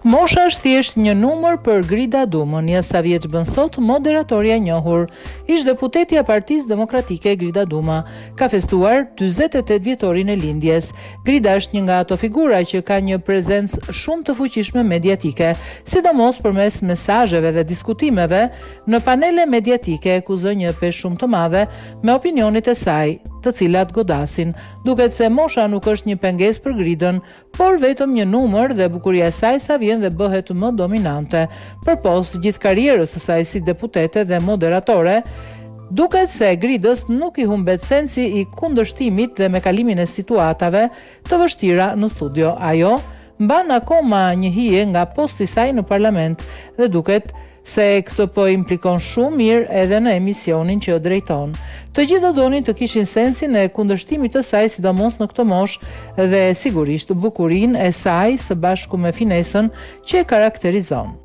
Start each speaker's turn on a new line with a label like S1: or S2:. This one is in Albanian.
S1: Mosha është thjesht një numër për Grida Dumën, ja sa vjeç bën sot moderatorja e njohur. Ish deputeti e Partisë Demokratike Grida Duma ka festuar 48 vjetorin e lindjes. Grida është një nga ato figura që ka një prezencë shumë të fuqishme mediatike, sidomos përmes mesazheve dhe diskutimeve në panele mediatike ku zë një peshë shumë të madhe me opinionit e saj, të cilat godasin. Duket se mosha nuk është një pengesë për Gridën, por vetëm një numër dhe bukuria e saj sa vjen dhe bëhet më dominante. Përpos gjithë karrierës së saj si deputete dhe moderatore, duket se Gridës nuk i humbet sensi i kundërshtimit dhe me kalimin e situatave të vështira në studio. Ajo mban akoma një hije nga posti i saj në parlament dhe duket se këtë po implikon shumë mirë edhe në emisionin që drejton. Të gjithë do donin të kishin sensin e kundërshtimit të saj, sidomos në këtë moshë, dhe sigurisht bukurinë e saj së bashku me finesën që e karakterizon.